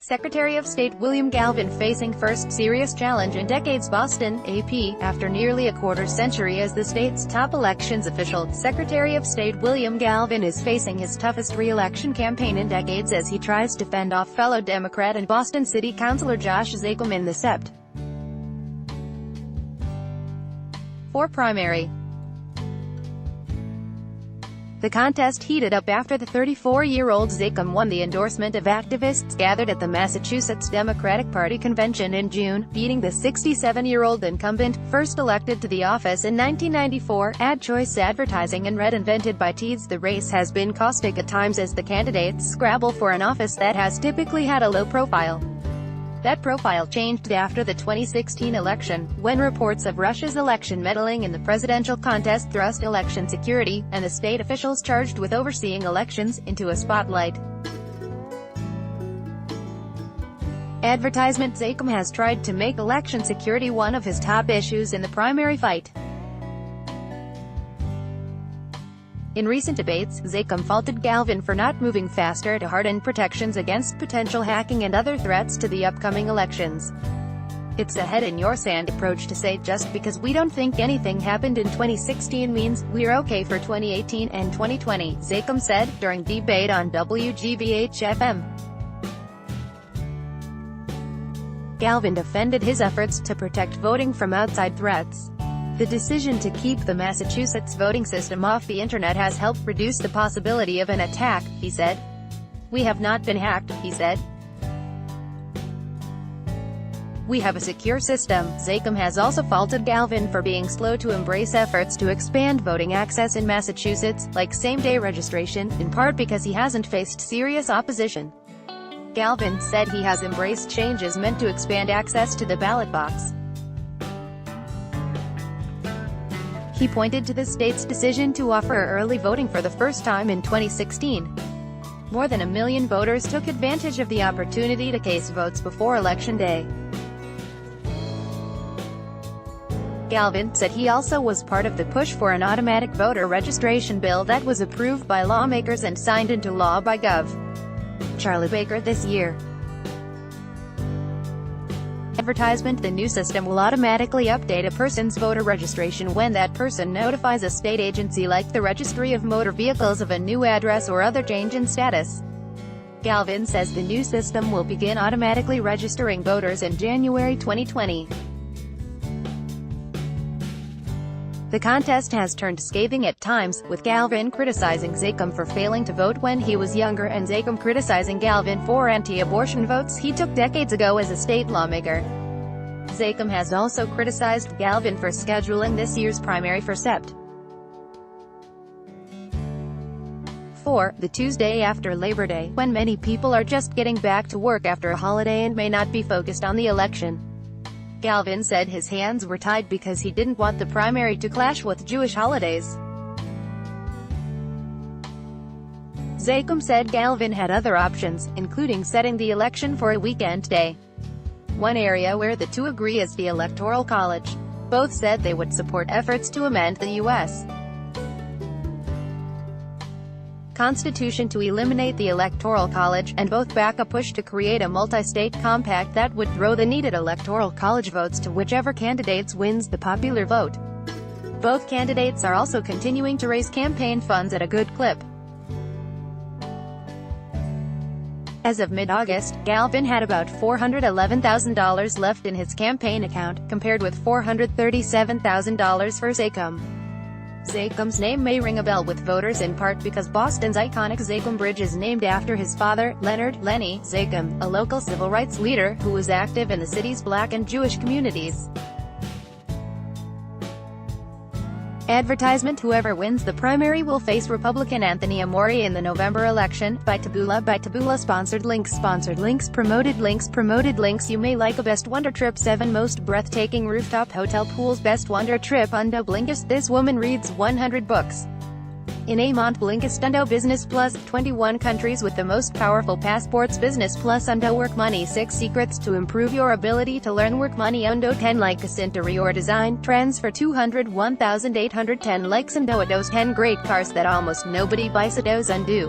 Secretary of State William Galvin facing first serious challenge in decades. Boston, AP. After nearly a quarter-century as the state's top elections official, Secretary of State William Galvin is facing his toughest re-election campaign in decades as he tries to fend off fellow Democrat and Boston City Councilor Josh Zakum in the Sept. 4 primary. The contest heated up after the 34-year-old Zakum won the endorsement of activists gathered at the Massachusetts Democratic Party convention in June, beating the 67-year-old incumbent, first elected to the office in 1994. Ad choice advertising and red invented by Teeds. The race has been caustic at times as the candidates scrabble for an office that has typically had a low profile. That profile changed after the 2016 election, when reports of Russia's election meddling in the presidential contest thrust election security, and the state officials charged with overseeing elections, into a spotlight. Advertisement. Zakum has tried to make election security one of his top issues in the primary fight. In recent debates, Zakum faulted Galvin for not moving faster to harden protections against potential hacking and other threats to the upcoming elections. It's a head-in-your-sand approach to say just because we don't think anything happened in 2016 means we're okay for 2018 and 2020, Zakum said, during debate on WGBH-FM. Galvin defended his efforts to protect voting from outside threats. The decision to keep the Massachusetts voting system off the internet has helped reduce the possibility of an attack, he said. We have not been hacked, he said. We have a secure system. Zakum has also faulted Galvin for being slow to embrace efforts to expand voting access in Massachusetts, like same-day registration, in part because he hasn't faced serious opposition. Galvin said he has embraced changes meant to expand access to the ballot box. He pointed to the state's decision to offer early voting for the first time in 2016. More than 1 million voters took advantage of the opportunity to cast votes before Election Day. Galvin said he also was part of the push for an automatic voter registration bill that was approved by lawmakers and signed into law by Gov. Charlie Baker this year. Advertisement. The new system will automatically update a person's voter registration when that person notifies a state agency like the Registry of Motor Vehicles of a new address or other change in status. Galvin says the new system will begin automatically registering voters in January 2020. The contest has turned scathing at times, with Galvin criticizing Zakum for failing to vote when he was younger and Zakum criticizing Galvin for anti-abortion votes he took decades ago as a state lawmaker. Zakum has also criticized Galvin for scheduling this year's primary for Sept. 4. The Tuesday after Labor Day, when many people are just getting back to work after a holiday and may not be focused on the election. Galvin said his hands were tied because he didn't want the primary to clash with Jewish holidays. Zakum said Galvin had other options, including setting the election for a weekend day. One area where the two agree is the Electoral College. Both said they would support efforts to amend the U.S. Constitution to eliminate the Electoral College, and both back a push to create a multi-state compact that would throw the needed Electoral College votes to whichever candidates wins the popular vote. Both candidates are also continuing to raise campaign funds at a good clip. As of mid-August, Galvin had about $411,000 left in his campaign account, compared with $437,000 for Zakum. Zakum's name may ring a bell with voters in part because Boston's iconic Zakum Bridge is named after his father, Leonard "Lenny" Zakum, a local civil rights leader who was active in the city's Black and Jewish communities. Advertisement. Whoever wins the primary will face Republican Anthony Amore in the November election. By Taboola. Sponsored links. Promoted links. You may like a best wonder trip. 7 most breathtaking rooftop hotel pools. Best wonder trip. Undo Blinkist. This woman reads 100 books in a month. Blinkist. Undo Business Plus. 21 countries with the most powerful passports. Business Plus. Undo Work Money. 6 secrets to improve your ability to learn work money. Undo 10 like Casintery or design trends for 201,810 likes. Undo 10 great cars that almost nobody buys. Undo